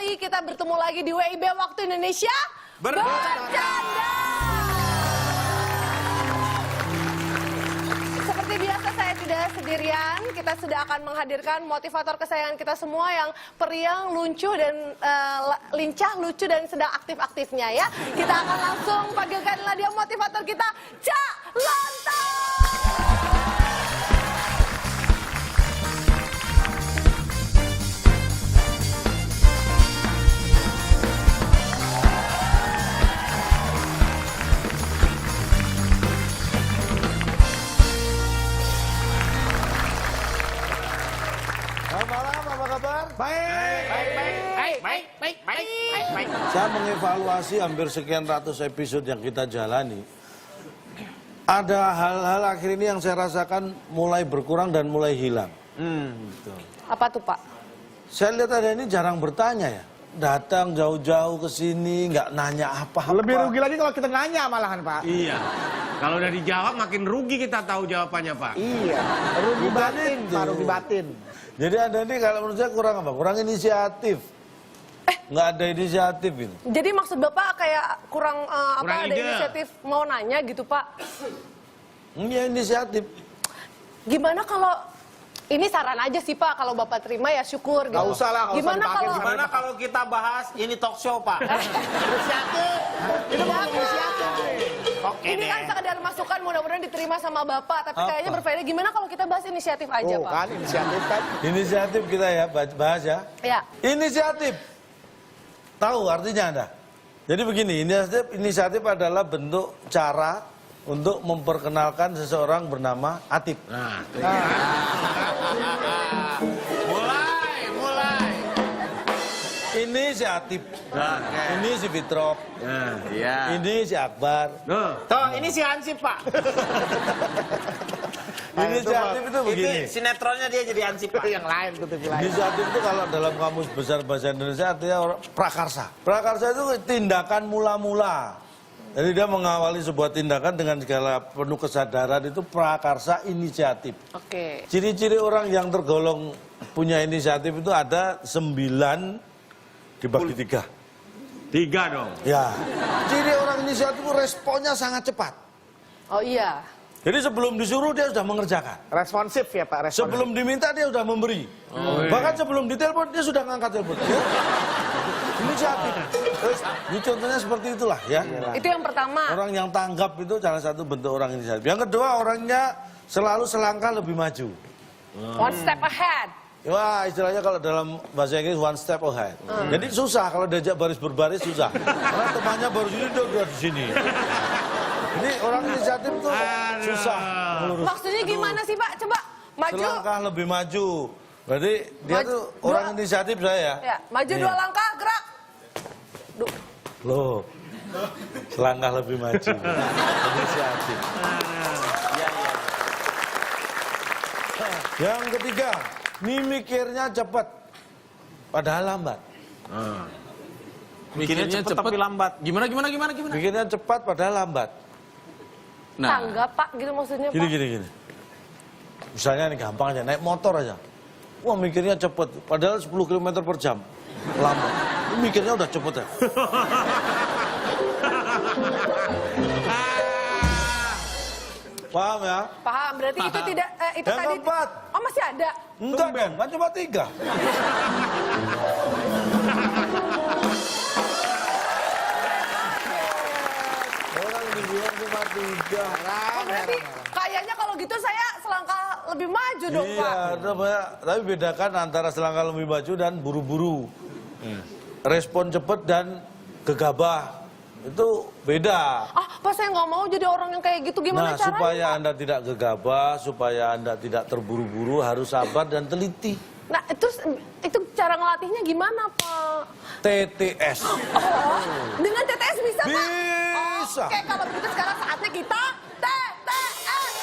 kembali, kita bertemu lagi di WIB Waktu Indonesia Bercanda. Seperti biasa saya tidak sendirian, kita sudah akan menghadirkan motivator kesayangan kita semua yang periang, lincah, lucu dan sedang aktif-aktifnya ya. Kita akan langsung panggilkanlah dia motivator kita, Cak Lontong. Baik. Saya mengevaluasi hampir sekian ratus episode yang kita jalani. Ada hal-hal akhir ini yang saya rasakan mulai berkurang dan mulai hilang. Betul. Apa tuh Pak? Saya lihat ada ini jarang bertanya ya. Datang jauh-jauh ke sini, nggak nanya apa-apa. Lebih rugi lagi kalau kita nanya malahan, Pak. Iya. Kalau udah dijawab makin rugi kita tahu jawabannya, Pak. Iya. Rugi batin, Pak. Rugi batin. Jadi ada ini kalau menurut saya kurang apa? Kurang inisiatif. Nggak ada inisiatif gitu. Jadi maksud Bapak kayak kurang Kurang ada ide. inisiatif mau nanya gitu Pak? Iya inisiatif. Gimana kalau ini saran aja sih Pak, kalau Bapak terima ya syukur gitu. Nggak usah lah, nggak usah Gimana dipakai. kalau Gimana kalau kita bahas ini talk show, Pak? Inisiatif. Itu bukan inisiatif. Oke ini deh. kan sekedar masukan mudah-mudahan diterima sama Bapak, tapi kayaknya berfaedah. Gimana kalau kita bahas inisiatif aja Oh, Pak? kan inisiatif kan. Inisiatif kita ya bahas ya. Ya. Inisiatif. Tahu artinya Anda? Jadi begini, inisiatif adalah bentuk cara untuk memperkenalkan seseorang bernama Atip. Nah, Mulai. Ini si Atip, ini si Fitrok, nah, Iya. ini si Akbar. Tuh, ini si Hansip, Pak. Inisiatif itu begini. Itu sinetronnya dia jadi Hansip, Pak. Yang lain, kutip lain. Inisiatif itu kalau dalam kamus besar bahasa Indonesia artinya prakarsa. Prakarsa itu tindakan mula-mula. Jadi dia mengawali sebuah tindakan dengan segala penuh kesadaran, itu prakarsa inisiatif. Oke. Ciri-ciri orang yang tergolong punya inisiatif itu ada 9 dibagi 3. 3 dong. Ya. Ciri orang inisiatif itu responnya sangat cepat. Oh iya. Jadi sebelum disuruh dia sudah mengerjakan. Responsif ya, Pak. Responsif. Sebelum diminta dia sudah memberi. Bahkan sebelum ditelepon dia sudah ngangkat telepon. Ya. Inisiatif. Terus, ini contohnya seperti itulah ya. Itu yang pertama. Orang yang tanggap itu salah satu bentuk orang inisiatif. Yang kedua orangnya selalu selangkah lebih maju. One step ahead. Wah istilahnya kalau dalam bahasa Inggris one step ahead. Jadi susah kalau diajak baris berbaris susah. Karena temannya baru sini dia udah di sini. Ini orang inisiatif tuh susah melurus. Maksudnya gimana sih Pak? Coba maju. Selangkah lebih maju. Berarti dia Maju. tuh orang inisiatif saya ya. Ya, maju Nih. 2 langkah, gerak. Loh, selangkah lebih maju. Inisiatif. Yang ketiga, ini mikirnya cepat, padahal lambat. Mikirnya cepet tapi lambat. Gimana? Mikirnya cepat, padahal lambat. Tanggap Pak, gitu maksudnya Pak. Gini. Misalnya ini gampang aja, naik motor aja. Wah mikirnya cepet, padahal 10 km per jam. Lambat. Ini mikirnya udah cepet ya. Paham ya? Paham, berarti itu tidak, itu Yang tadi. keempat. Oh masih ada? Enggak dong, kan cuma 3. Orang dibilang cuma 3. Oh berarti kayaknya kalau gitu saya selangkah lebih maju dong Iya, Pak. tapi bedakan antara selangkah lebih maju dan buru-buru. Respon cepat dan gegabah itu beda. Ah Pak saya nggak mau jadi orang yang kayak gitu, gimana Nah, caranya supaya Pak? Anda tidak gegabah, supaya Anda tidak terburu-buru, harus sabar dan teliti. Nah itu cara ngelatihnya gimana Pak? TTS. Oh, dengan TTS bisa Pak? Bisa. Oke, kalau begitu sekarang saatnya kita TTS.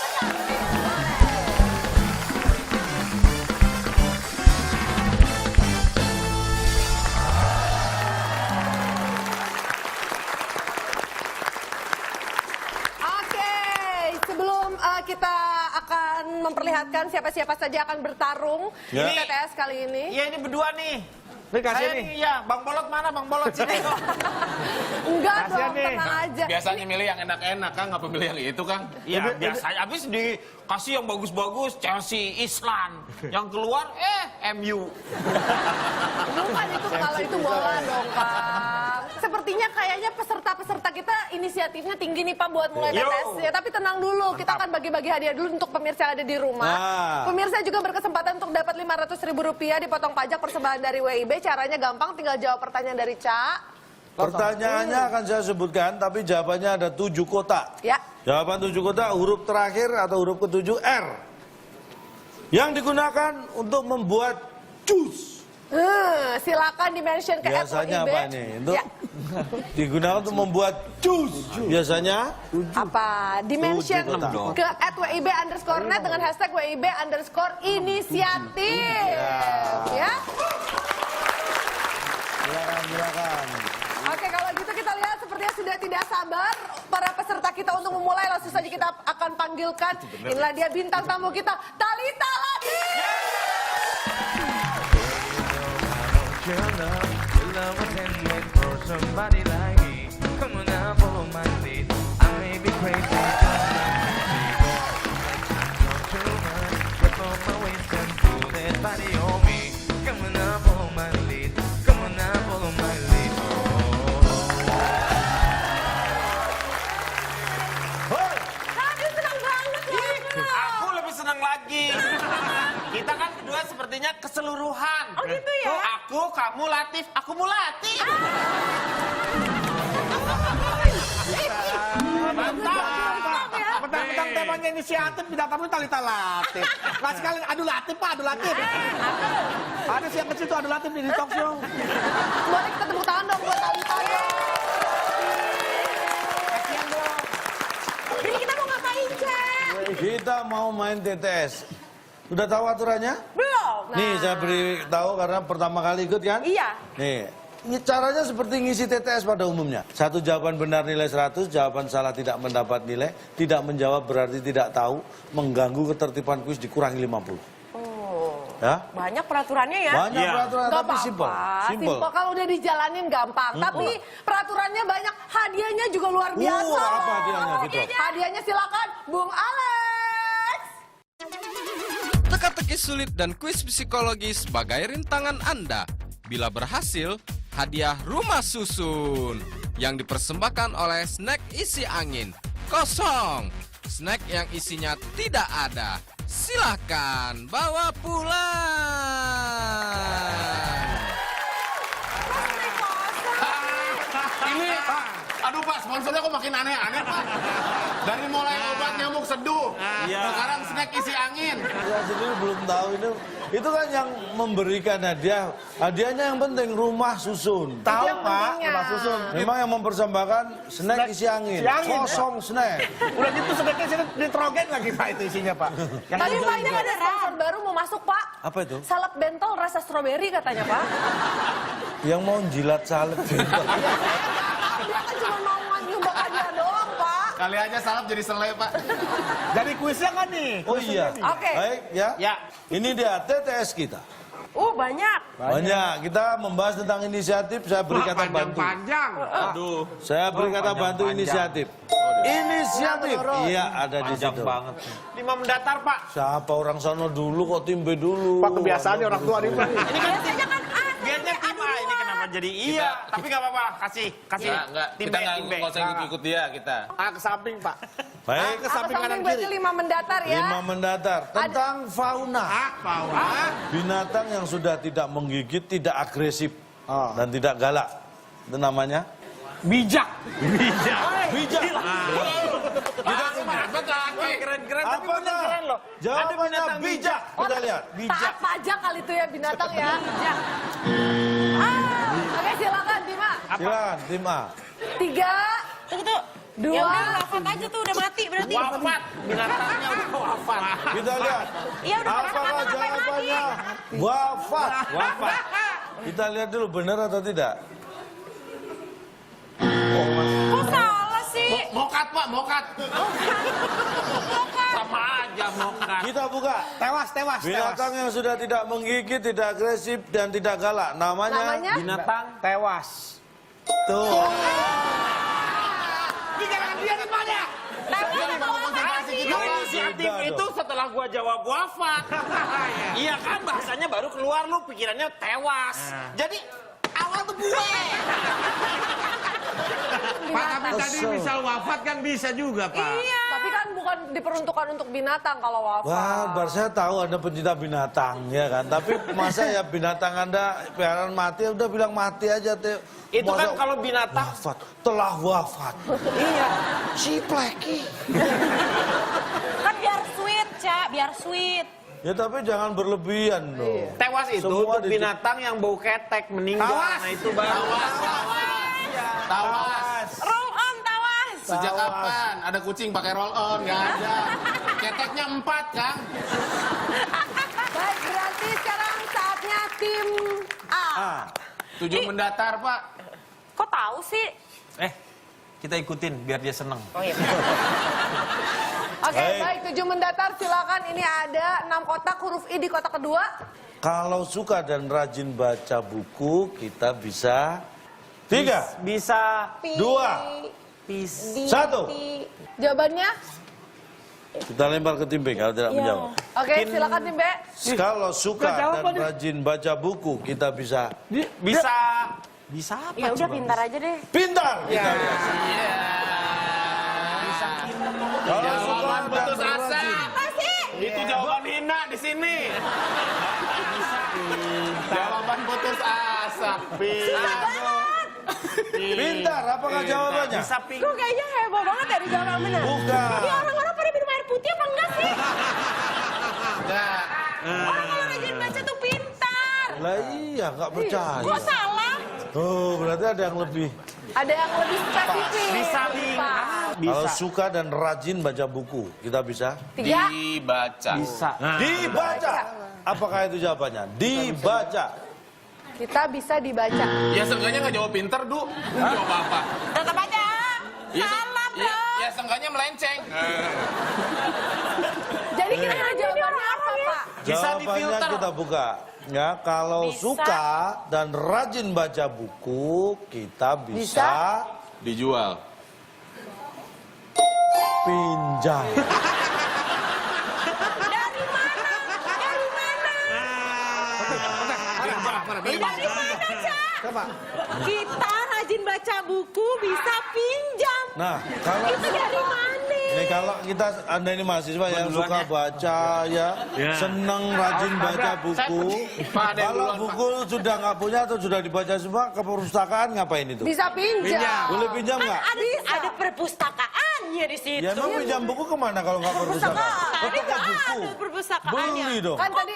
Oke, sebelum kita akan memperlihatkan siapa-siapa saja akan bertarung Ya. di TTS kali ini. Iya, ini berdua nih. Nih kasih Saya nih. nih, iya. Bang Bolot mana? Bang Bolot sini. Enggak Kasihan dong, nih. tenang aja. Biasanya milih yang enak-enak, Kang. Nggak pilih yang itu, Kang. Iya, biasa. Habis dikasih yang bagus-bagus, Chelsea, Island. Yang keluar, MU. Bukan itu, kalau itu bola dong, Kang. Sepertinya kayaknya peserta-peserta kita inisiatifnya tinggi nih, Pak, buat mulai Yo. TTS. Ya, tapi tenang dulu, kita akan bagi-bagi hadiah dulu untuk pemirsa yang ada di rumah. Nah. Pemirsa juga berkesempatan untuk dapat Rp500.000 dipotong pajak persembahan dari WIB. Caranya gampang, tinggal jawab pertanyaan dari Ca. Pertanyaannya akan saya sebutkan, tapi jawabannya ada 7 kotak. Ya. Jawaban 7 kotak, huruf terakhir atau huruf ke-7 R. Yang digunakan untuk membuat jus. Silakan di-mention ke Biasanya FWIB. apa nih? Untuk Ya. digunakan untuk membuat jus. Biasanya Apa? Di-mention 7 kotak. ke @WIB_net dengan hashtag WIB_inisiatif. Ya. silakan. Oke, kalau gitu kita lihat sepertinya sudah tidak sabar para peserta kita untuk memulai. Langsung saja kita akan panggilkan. Inilah dia bintang tamu kita, Thalita Lady. Aduh, senang banget loh. Aku lebih senang lagi. Kita kan kedua sepertinya keseluruhan. Oh gitu ya? Aku, kamu, Latif, aku mau Latif. Mantap ya. Petang-petang temanya inisiatif, bintang tamu Thalita Latif. Nggak sekalian adu Latif, Pak, adu Latif. Ada siang kecil tuh adu Latif nih di talk show. Boleh kita tepuk tangan dong buat Thalita ya. Kasihan dong. Ini kita mau ngapain, Cek? Kita mau main TTS. Udah tahu aturannya? Belum. Nih saya beri tahu karena pertama kali ikut kan? Iya. Nih, ini caranya seperti ngisi TTS pada umumnya. Satu jawaban benar nilai 100, jawaban salah tidak mendapat nilai, tidak menjawab berarti tidak tahu, mengganggu ketertiban kuis dikurangi 50. Oh. Ya? Banyak peraturannya ya? Banyak Iya. peraturan Nggak tapi simple. apa-apa. Simple. Kalau udah dijalanin gampang. Tapi peraturannya banyak, hadiahnya juga luar biasa. Apa hadiahnya, Vito? Hadiahnya silakan, Bung Alex. Teka-teki sulit dan kuis psikologis sebagai rintangan Anda. Bila berhasil, hadiah rumah susun yang dipersembahkan oleh snack isi angin. Kosong. Snack yang isinya tidak ada. Silakan bawa pulang. Ini, aduh Pak, sponsornya kok makin aneh-aneh Pak. Dari mulai obat nyamuk seduh, sekarang snack isi angin. Saya sendiri belum tahu itu kan yang memberikan hadiah. Hadiahnya yang penting rumah susun. Tahu, yang Pak, pentingnya. rumah susun. Memang yang mempersembahkan snack isi angin. Isi angin, Kosong snack. Udah gitu sedeknya sini ditrogen lagi, Pak, itu isinya, Pak. Yang Tadi hijau Pak, ini juga. ada sponsor baru mau masuk, Pak. Apa itu? Salad bentol rasa stroberi katanya, Pak. Yang mau jilat salep. Dia kan cuma mau nyoba hadiah doang, Pak. Kali aja salep jadi selai Pak. Jadi kuisnya kan nih? Oh iya. Oke. Baik ya. Ya. Ini dia TTS kita. Banyak. Banyak. Kita membahas tentang inisiatif. Saya beri kata bantu. Panjang-panjang. Aduh. Saya beri kata bantu inisiatif. Inisiatif. Iya ada di situ. Banget. 5 mendatar, Pak. Siapa orang sono dulu kok timbe dulu. Pak, kebiasaannya orang tua nih, Pak. Ini kan Biasanya kan biarnya tim A, ini kenapa jadi iya? Tapi nggak apa-apa, kasih Enggak, tim kita B, nggak tim B. usah ikut-ikut dia kita. A ke samping, Pak. Baik. Ke samping kanan berarti kiri. 5 mendatar ya. 5 mendatar. Tentang fauna. Binatang yang sudah tidak menggigit, tidak agresif. Dan tidak galak. Itu namanya? Bijak. Bijak. Keren-keren, tapi Apa bener keren loh. Jawabannya bijak. Kita lihat. Taat pajak kali itu ya binatang ya. Bijak. Oke, silakan Bima. Silakan tim A. 3, Tunggu. 2, Ya udah wafat aja tuh udah mati berarti. Wafat, binatangnya udah wafat. Kita lihat. Iya udah pada Apakah ngapain lagi? jawabannya wafat? Wafat. Kita lihat dulu benar atau tidak. Kok salah sih? Mokat Pak, mokat. Bukan. Sama aja mokat. Kita buka. Tewas. Binatang yang sudah tidak menggigit, tidak agresif, dan tidak galak. Namanya? Binatang tewas. Tuh. Ini jangan dia di mana? Jadi mau konsentrasi kita, Pak. Inisiatif Sudah itu dong. setelah gua jawab wafat. Iya kan bahasanya baru keluar lu pikirannya tewas. Jadi awal tuh gue. Pak, tapi tadi Kesel. misal wafat kan bisa juga, Pak. Iya. Tapi kan bukan diperuntukkan untuk binatang kalau wafat. Wah, Bar, saya tahu Anda pencinta binatang, ya kan? Tapi masa ya binatang Anda peliharaan mati, udah bilang mati aja, Teh. Itu kan Masa kalau binatang wafat, telah wafat. iya. Cipleki. Kan biar sweet, Cak. Biar sweet. Ya tapi jangan berlebihan dong. Tewas itu Semua untuk binatang yang bau ketek meninggal. Tawas. Nah itu baru. Tawas. Roll on, tawas. Sejak Tawas. kapan ada kucing pakai roll on? Nggak ada. Keteknya 4, Kang. Baik, berarti sekarang saatnya tim A. Ah, 7 mendatar, Pak. Kok tahu sih? Kita ikutin biar dia seneng. Oh iya. Oke, Baik. baik, 7 mendatar silakan. Ini ada 6 kotak, huruf I di kotak kedua. kalau suka dan rajin baca buku, kita bisa 3, Bisa. Pi. 2, Di. 1. Ti. Jawabannya? Kita lempar ke tim B kalau tidak menjawab. Oke, silakan tim B. Kalau suka dan rajin baca buku, kita bisa Bisa. Bisa apa? Ya udah pintar aja deh. pintar. Kita lihat. Kalau suka Jawaban dan putus asa. rajin. Itu jawaban hina di sini. Jawaban putus asa. Pintar, apakah jawabannya? Bisa pink. Kok kayaknya heboh banget dari jawaban bener. Bukan. Ini orang-orang pada minum air putih apa enggak sih? Enggak. Orang kalau rajin baca tuh pintar. Lah iya, nggak percaya. Kok salah? Oh, berarti ada yang lebih. Ada yang lebih spesifik. Bisa link. Pas. Kalau suka dan rajin baca buku, kita bisa 3. Dibaca. Bisa. dibaca. Apakah itu jawabannya? Dibaca. Kita bisa dibaca. Ya seenggaknya nggak jawab pinter, Du. Jawab apa? Tetap aja. Ya, Salah, ya, bro. ya seenggaknya melenceng. Jadi kira-kira jawabannya apa, Pak? Bisa Jawabannya difilter. kita buka. Ya, kalau Bisa. suka dan rajin baca buku, kita bisa Dijual. pinjam. Dari mana? Dari mana? Dari mana, Cak? Coba. Kita rajin baca buku bisa pinjam. Nah, kalau Itu dari mana? ini kalau kita Anda ini mahasiswa yang suka baca ya, seneng rajin baca buku. Pak, ada yang Kalau duluan, Pak. buku sudah nggak punya atau sudah dibaca semua ke perpustakaan ngapain itu? Bisa pinjam. Boleh pinjam nggak? Ada perpustakaannya di situ. Ya emang pinjam buku kemana kalau nggak perpustakaan? Ke Tadi toko nggak buku. ada perpustakaannya. Beli dong. Kan tadi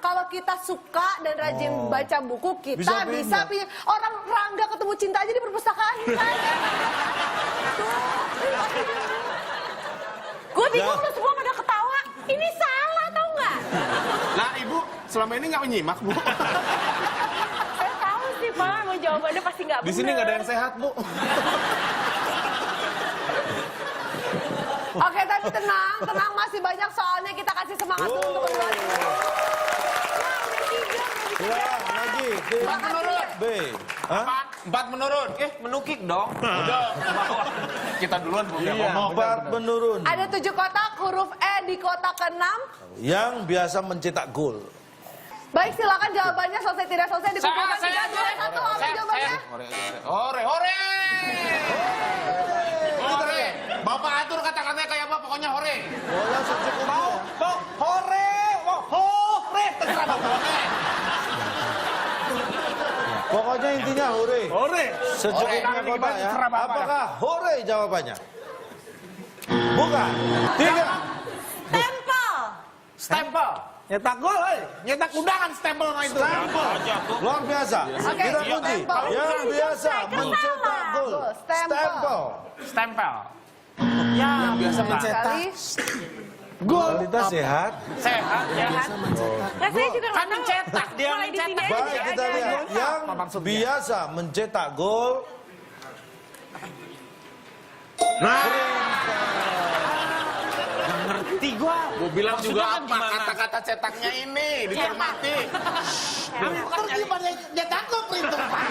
kalau kita suka dan rajin baca buku, kita Bisa bisa pinjam. pinjam. Orang Rangga ketemu cinta aja di perpustakaan. Gue bingung lu semua pada ketawa. Ini salah tau nggak? Lah, Ibu selama ini nggak menyimak, Bu. Saya tahu sih Pak, mau jawabannya pasti nggak benar. Di sini nggak ada yang sehat, Bu. Oke, tapi tenang, tenang, masih banyak soalnya kita kasih semangat dulu untuk kedua tim. Silakan lagi. Tim menurun. B. Hah? 4 menurun. Menukik dong. Udah. Kita duluan, Bu. Yang ngomong. 4 menurun. Ada 7 kotak, huruf E di kotak ke-6. Yang biasa mencetak gol. Baik, silakan jawabannya selesai tidak selesai dikumpulkan. Saya. 3, 2, 1, apa jawabannya? Hore, hore. Hore. Bapak atur kata-katanya kayak apa, pokoknya hore. Bola secukupnya. Hore. Hore. Terserah Bapak. Pokoknya intinya hore. Hore. Secukupnya Hore. Bapak ya. Terserah Bapak. Apakah hore jawabannya? Bukan. 3. Tempel. Stempel. Nyetak gol, nyetak undangan stempel mah itu. Luar biasa. Kita kunci. stempel. Yang biasa Selesai, mencetak gol. Stempel. Stempel. Ya, biasa mencetak. Sekali. Kualitas sehat. Sehat ya. Nah, saya juga Kan mencetak, dia mulai di sini mencetak. aja. Baik, kita lihat. Yang biasa mencetak gol. hati gua. Gue bilang juga Maksudnya apa gimana? kata-kata cetaknya ini dicermati. Terus gimana nyetak kok printer, Pak?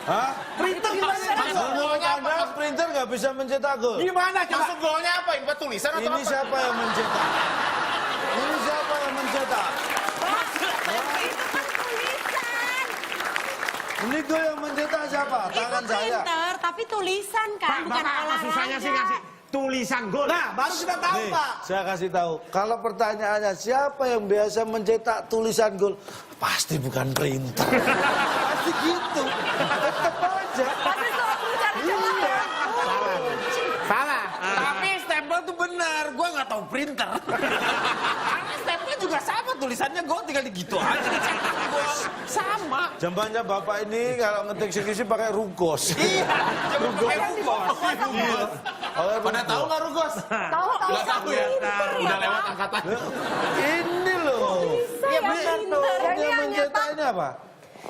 Hah? Printer gimana nyetak gol? Menurut Anda printer nggak bisa mencetak gol? Gimana coba? Maksud golnya apa? Ini tulisan atau Ini apa? siapa yang mencetak? Ini siapa yang mencetak? Ini gol yang mencetak siapa? Tangan Itu saya. printer, tapi tulisan kan, bukan Bapak apa susahnya sih ngasih tulisan gol? Nah, baru kita tahu, Nih, Pak. saya kasih tahu. Kalau pertanyaannya siapa yang biasa mencetak tulisan gol? Pasti bukan printer. Pasti gitu. Tetap aja. Pasti soal perencanaan Iya. Salah. Tapi stempel tuh benar, gua nggak tahu printer. Karena stempel juga sama tulisannya, gua tinggal digitu aja dicetak gol. Sama. Zamannya bapak ini kalau ngetik skripsi pakai rugos. Iya, coba pakai rugos. Pada tahu nggak Rugos? Tahu Nggak tahu ya? Udah lewat angkatannya. Ini loh. Iya benar tuh. Yang mencetak ini apa?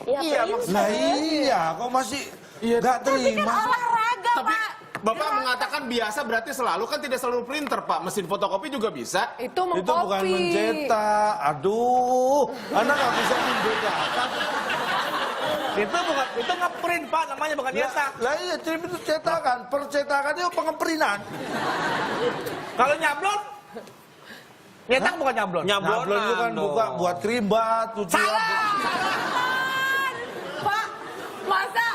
Iya, Nah iya, kok masih nggak terima sih? olahraga, Tapi Pak. Bapak mengatakan biasa berarti selalu, kan tidak selalu printer, Pak. Mesin fotokopi juga bisa. Itu Itu bukan mengkopi. mencetak. Aduh, anak nggak bisa membedakan. Itu ngeprint, Pak, namanya bukan nyetak. Lah iya, itu cetakan. Percetakan itu pengeprinan. Kalau nyablon, nyetak bukan nyablon. Nyablon itu kan buka buat krimbat, cuci rambut. Pak, masa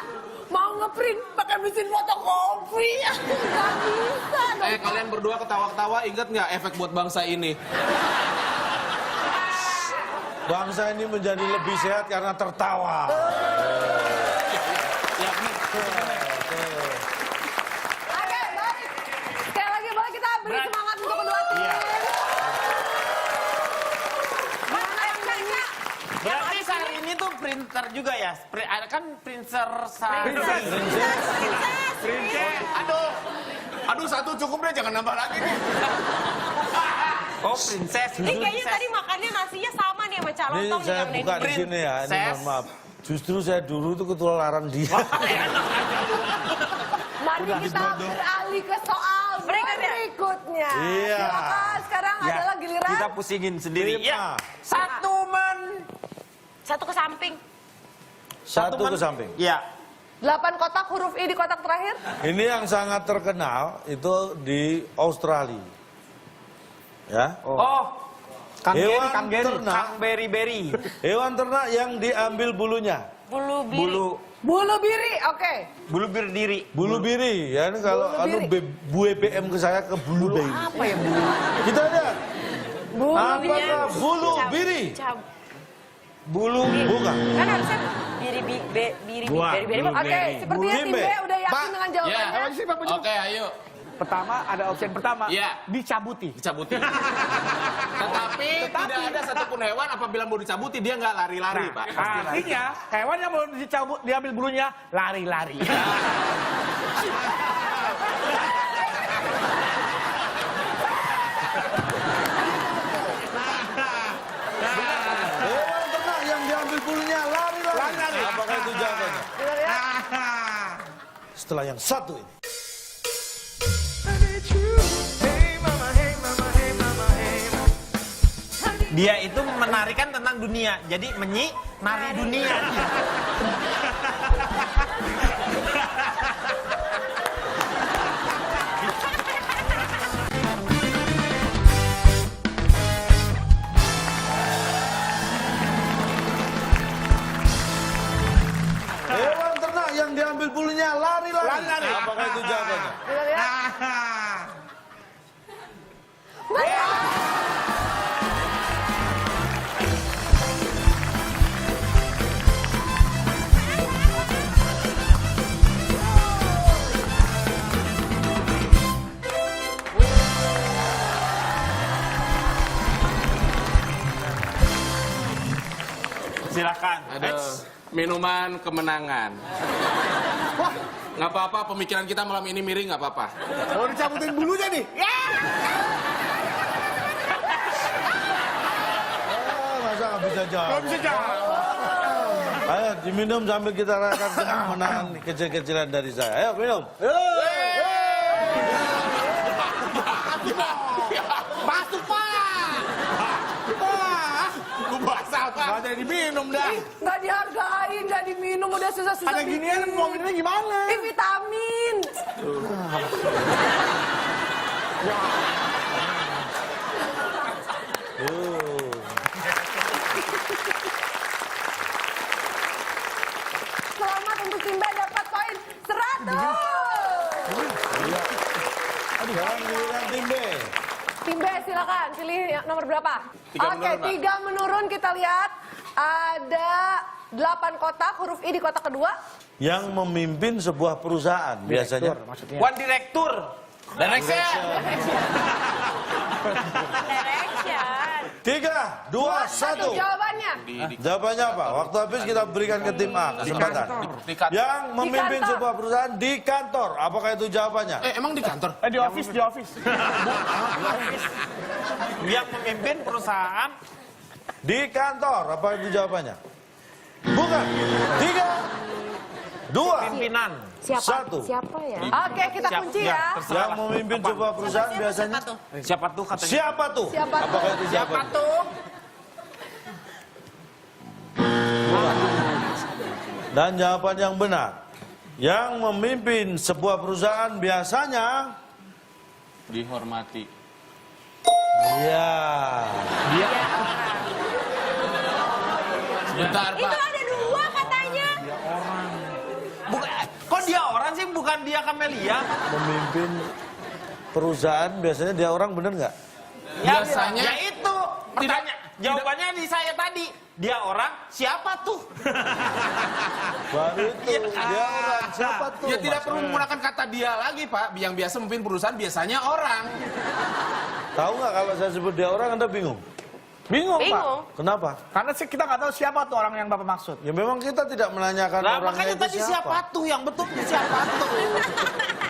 mau ngeprint pakai mesin fotokopi? Nggak bisa dong. Kalian berdua ketawa-ketawa, ingat nggak efek buat bangsa ini? Bangsa ini menjadi lebih sehat karena tertawa. Oke, baik. Sekali lagi boleh kita beri semangat untuk kedua tim. Gimana yang banyak? Berarti hari ini tuh printer juga ya? Kan printer sehari. Aduh satu cukup deh, jangan nambah lagi nih. Oh, princess. Ini kayaknya tadi makannya nasinya sama nih sama calon Ini tong nih saya Kang buka Deddy. di sini ya, ini Princess. mohon maaf. Justru saya dulu tuh ketularan dia. Mari kita beralih ke soal berikutnya. Iya. Silakan, sekarang adalah giliran. Kita pusingin sendiri. Terima. Ya, Satu ke samping. Satu ke samping. Ya. 8 kotak huruf I di kotak terakhir. Ini yang sangat terkenal itu di Australia. Ya. Oh, Hewan Kang Geri, ternak. Kang Beri-beri. Hewan ternak yang diambil bulunya. Bulu biri. Bulu biri, oke. Bulu berdiri. Bulu biri, ya ini kalau Bulu biri. bue BM ke saya ke bulu biri. Apa ya bulu? Kita lihat. Bulu Apakah bulu biri? Bulu. Bukan. Kan harusnya biri biri. Oke, sepertinya tim B Bimbe. udah yakin dengan jawabannya. Ya. Oke, ayo. Pertama, ada opsi pertama. Iya. Dicabuti. Dicabuti. Tetapi tidak ada satupun hewan apabila mau dicabuti dia nggak lari-lari, Pak. Artinya, hewan yang mau diambil bulunya, lari-lari. Hewan ternak yang diambil bulunya lari-lari. Lari-lari. Apakah itu jawabannya? Kita lihat. Setelah yang satu ini. Dia itu menarikan tentang dunia. Jadi nari dunia. Hewan ternak yang diambil bulunya lari-lari. Lari-lari. Apakah itu jawabannya? Kita lihat. Silakan. Ada minuman kemenangan. Wah, nggak apa-apa, pemikiran kita malam ini miring nggak apa-apa. Mau dicabutin bulunya nih. Masa nggak bisa jawab? Belum bisa jawab. Ayo diminum sambil kita rayakan kemenangan kecil-kecilan dari saya. Ayo minum. Nggak jadi diminum dah. Nggak dihargain, nggak diminum, udah susah-susah. Ada ginian, mau minumnya gimana? Ini vitamin. Selamat untuk Timba dapat poin 100. Sekarang giliran tim B. Tim B silakan pilih yang nomor berapa? Tiga Oke, menurun, Pak. 3 menurun kita lihat ada 8 kotak, huruf I di kotak kedua. Yang memimpin sebuah perusahaan biasanya. Maksudnya. One Director. Direction. 3, 2, 1. Jawabannya. Jawabannya apa? Waktu habis kita berikan ke tim A kesempatan. Yang memimpin kantor. sebuah perusahaan di kantor. Apakah itu jawabannya? Emang di kantor? Di office, di office. Yang memimpin perusahaan. Di kantor. Apa itu jawabannya? Bukan. 3, 2, Pimpinan. Satu. Siapa ya? Oke, kita kunci ya. Yang memimpin sebuah perusahaan biasanya Siapa tuh katanya? siapa tuh? Siapa tuh? Apakah itu Siapa jawabannya? tuh? Dan jawaban yang benar. Yang memimpin sebuah perusahaan biasanya Dihormati. ya. Sebentar, Itu Pak. ada 2 katanya. Bukan, kok dia orang sih, bukan dia Kamelia? Memimpin perusahaan biasanya dia orang, bener nggak? Biasanya Ya itu. Jawabannya di saya tadi. Dia orang, siapa tuh? Baru itu dia orang, siapa tuh? Ya tidak Mas? perlu menggunakan kata dia lagi, Pak. Yang biasa memimpin perusahaan biasanya orang. Tahu nggak kalau saya sebut dia orang Anda bingung? Bingung, Pak. Bingung. Kenapa? Karena sih kita nggak tahu siapa tuh orang yang Bapak maksud. Ya memang kita tidak menanyakan Lah orangnya makanya itu tadi siapa tuh, yang betul siapa tuh?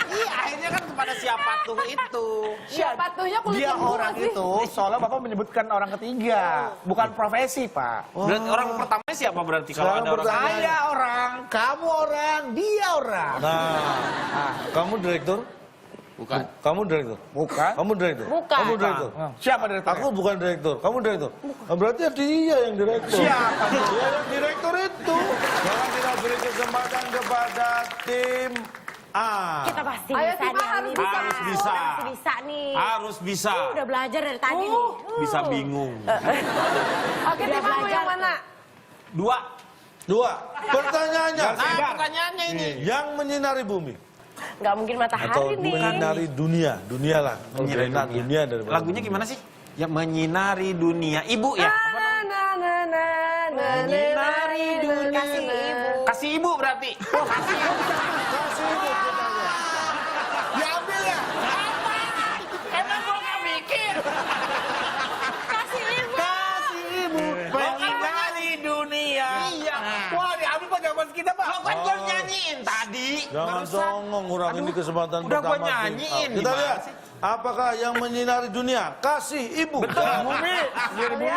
Iya, akhirnya kan kepada siapa tuh itu. Siapa tuhnya kulit Dia lembu orang sih? itu, soalnya Bapak menyebutkan orang ketiga. Bukan profesi, Pak. Berarti orang pertamanya siapa berarti kalau Sekarang ada orang? pertanyaan. Saya orang, kamu orang, dia orang. Nah, kamu direktur? Bukan. Kamu direktur? Bukan. Kamu direktur? Bukan. Kamu direktur? Siapa dari Aku bukan direktur. Kamu direktur? Nah, berarti dia yang direktur. Siapa? Dia yang direktur itu. Sekarang kita beri kesempatan kepada tim A. Kita pasti Ayo, bisa Tifa, nih. harus Ini bisa. Harus bisa. Pasti bisa nih. Harus bisa. Udah belajar dari tadi nih. Bisa bingung. Oke, Udah Tifa mau belajar yang mana? 2. Pertanyaannya. Nah, pertanyaannya ini. Yang menyinari bumi. Nggak mungkin matahari Atau nih. menyinari dunia. Dunia lah. Menyinari Enak dunia daripada Lagunya bumi. gimana sih? Ya menyinari dunia. Ibu ya? Menyinari dunia. Kasih ibu. Kasih ibu berarti. Kasih itu pertanyaan. Diambil ya? Emang gua nggak mikir. Kasih ibu. Kasih ibu. Menyinari dunia. Iya. Wah, diambil Pak jawaban kita, Pak. Lo kan gua nyanyiin tadi. Jangan songong, kurang ini kesempatan udah gua pertama. tim A. nyanyiin, Kita gimana lihat. sih? Apakah yang menyinari dunia? Kasih ibu. Betul. Bumi, biar bumi.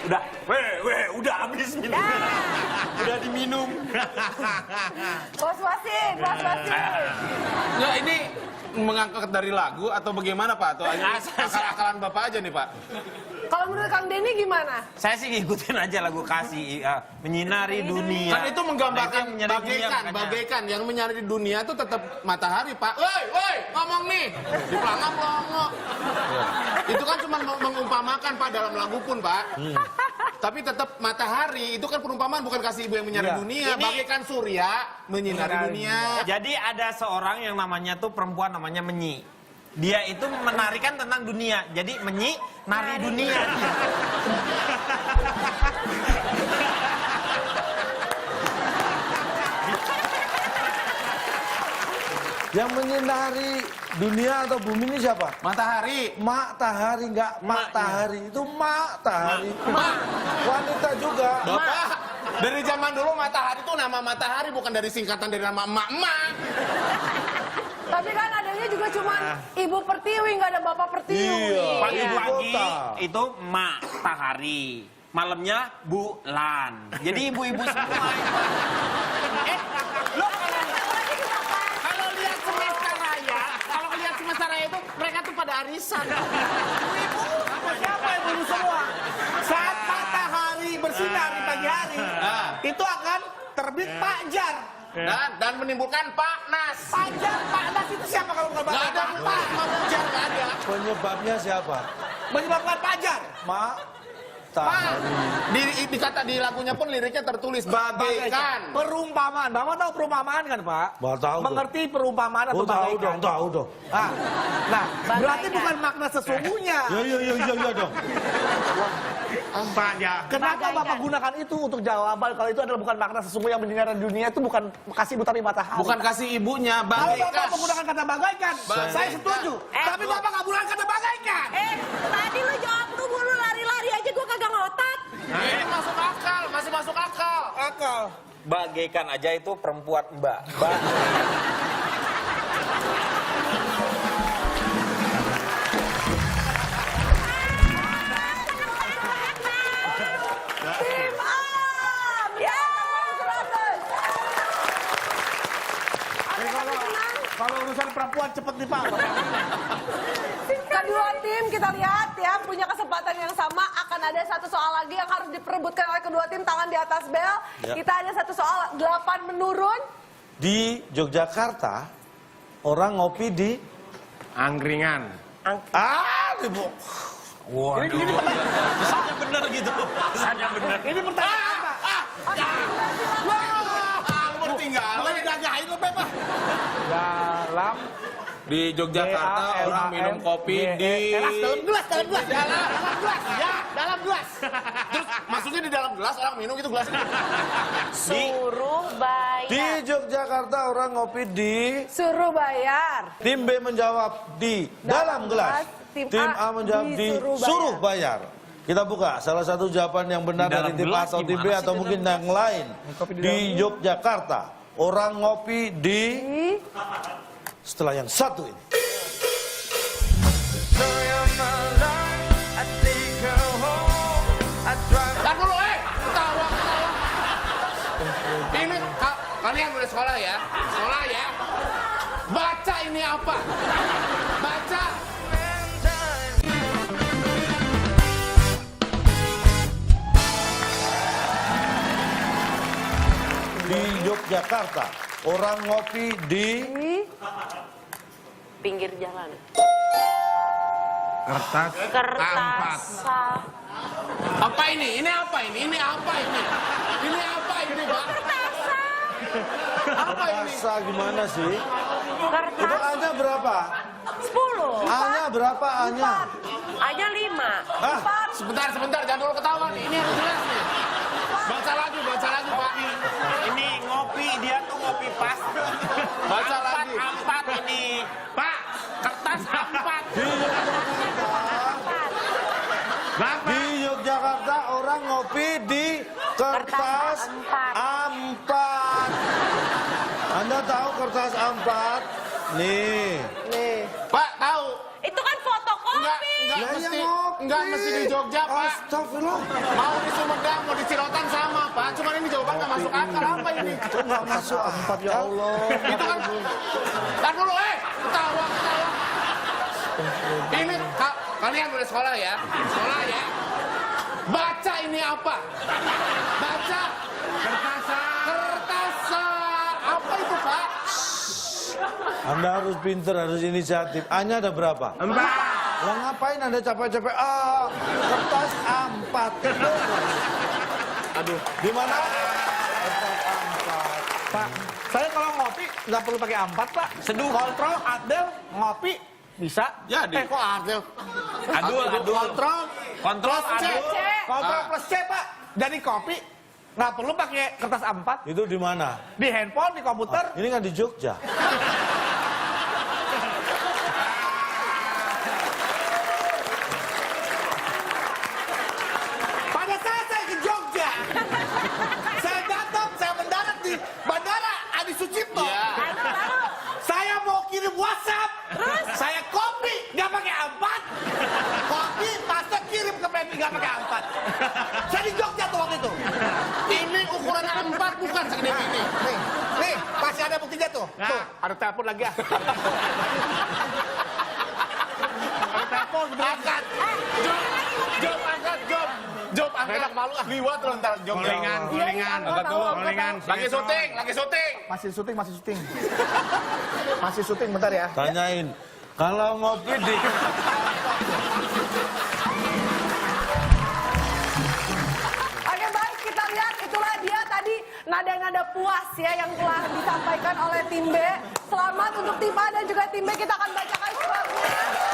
Udah. Udah habis minum. Udah diminum. Was-wasin, was-wasin. Nggak, ini mengangkat dari lagu atau bagaimana, Pak? Atau hanya akal-akalan Bapak aja nih, Pak? Kalau menurut Kang Denny gimana? Saya sih ngikutin aja lagu kasih menyinari dunia. Kan itu menggambarkan Nah, itu menyinari dunia, makanya. bagaikan yang menyinari dunia itu tetap matahari, Pak. Woi, ngomong nih. Di pelangap ngomong. Itu kan cuma mengumpamakan, Pak, dalam lagu pun, Pak. Tapi tetap matahari itu kan perumpamaan, bukan kasih ibu yang menyinari dunia. Ini- Bagaikan surya menyinari dunia. Jadi ada seorang yang namanya tuh perempuan namanya Menyi. Dia itu menarikan tentang dunia. Jadi Menyi nari dunia. Yang menyinari dunia atau bumi ini siapa? Matahari. Matahari, enggak matahari. Itu matahari. Wanita juga. Bapak, dari zaman dulu matahari itu nama matahari bukan dari singkatan dari nama emak-emak. Tapi kan adanya juga juga cuma Ibu Pertiwi, nggak ada Bapak Pertiwi. Iya. Pagi-pagi Kota. itu matahari, malamnya bulan. Jadi ibu-ibu semua. Lo kalau lihat semesta raya, itu mereka tuh pada arisan. Siapa ibu semua? Saat matahari bersinar di pagi hari, itu akan terbit fajar. Dan menimbulkan panas. Fajar, panas itu siapa kalau bukan Nggak ada bapak? pak, fajar nggak ada. Penyebabnya siapa? Menyebabkan fajar. Matahari. Di lagunya pun liriknya tertulis bagaikan. Perumpamaan. Bapak tahu perumpamaan kan, Pak? Bapak tahu dong. Mengerti perumpamaan atau Oh, tahu bagaikan? dong, tahu dong. Nah, berarti bukan makna sesungguhnya. Iya dong. Kenapa Bapak gunakan itu untuk jawaban kalau itu adalah bukan makna sesungguhnya yang menyinari dunia itu bukan kasih ibu tapi matahari? Bukan kasih ibunya, Kalau Bapak bagaikan. menggunakan kata bagaikan, saya setuju. Tapi Bapak nggak gunakan kata bagaikan. Tadi lu jawab dulu, lu lari-lari aja gua kagak ngotot. Ini masuk akal, masih masuk akal. Akal. Bagaikan aja itu perempuan mbak. Tim Am, ya. Kalau urusan perempuan cepet nih Pak. Kedua tim kita lihat ya punya kesempatan yang sama, akan ada satu soal lagi yang harus diperebutkan oleh kedua tim, tangan di atas bel. Ya. Kita ada satu soal 8 menurun. Di Yogyakarta, orang ngopi di Angkringan. Ibu. Ini Kesannya bener gitu. Kesannya bener. ini pertanyaan apa? Lu tinggal. Makanya gagahin lo Pak. Dalam Di Yogyakarta orang minum kopi di dalam gelas. Dalam gelas. Terus maksudnya di dalam gelas orang minum gitu gelas. Suruh bayar. Di Yogyakarta orang ngopi di. Suruh bayar. Tim B menjawab di dalam gelas. Tim Tim A A menjawab di disuruh suruh bayar. Kita buka salah satu jawaban yang benar Di dari dalam tim A gelas atau tim B gimana atau sih mungkin di yang lain. Di Yogyakarta orang ngopi di. Setelah yang satu ini. Ntar dulu, ketawa. Ini kalian boleh sekolah ya, Baca ini apa? Baca. Di Yogyakarta orang ngopi di. Pinggir jalan. Kertas. Kertas. Apa ini? Ini apa ini? Ini apa ini? Ini apa ini, Pak? Apa ini? Rasa gimana sih? Itu Kertas A-nya berapa? 10. A-nya berapa A-nya? Aja 5. Hah? Sebentar, jangan dulu ketawa nih. Ini harus jelas nih. Baca lagi, Pak. Ini ngopi, dia tuh ngopi pas. Baca lagi. Empat ini. Pak, kertas 4. Di Yogyakarta orang ngopi di kertas A4. Anda tahu kertas A4? Nih. Pak, tahu. Itu kan fotokopi. Enggak mesti di Jogja, Pak. Astagfirullah. Mau di Sumedang, mau di Cirotan sama, Pak. Cuman ini jawaban nggak masuk akal. Apa ini? Kok nggak masuk A4 ya Allah? Itu kan. Ntar dulu, ketawa. Ini kalian boleh sekolah ya, Baca ini apa? Baca. Kertasa. Apa itu, Pak? Anda harus pinter, harus inisiatif. A-nya ada berapa? 4. Lah ngapain Anda capek-capek? Kertas A4. Aduh, di mana? Kertas A4. Pak, saya kalau ngopi nggak perlu pakai A4 Pak. Seduh. Kontrol, adel, ngopi bisa. Jadi. Kok adel? Adul. Kontrol, adul. Kontrol plus C Pak. Jadi kopi nggak perlu pakai kertas A4. Itu di mana? Di handphone, di komputer. Ini kan di Jogja. Pada saat saya ke Jogja, saya mendarat di Bandara Adi Sucipto. Iya. Saya mau kirim WhatsApp. nggak pakai A4. Saya di Jogja tuh waktu itu. Ini ukuran A4 bukan segede ini. Nih, masih ada buktinya tuh. Tuh, ada telepon lagi ya. Ada telepon. Angkat. Job angkat, Job. Job angkat. Enak malu ah. Liwat lo ntar Job. Gorengan, Iya, gorengan. angkat dulu, Gorengan. Lagi syuting, lagi syuting. Masih syuting. Masih syuting bentar ya. Tanyain, kalau ngopi di... Oke baik, kita lihat itulah dia tadi nada-nada puas ya yang telah disampaikan oleh tim B. Selamat untuk tim A dan juga tim B, kita akan bacakan skornya.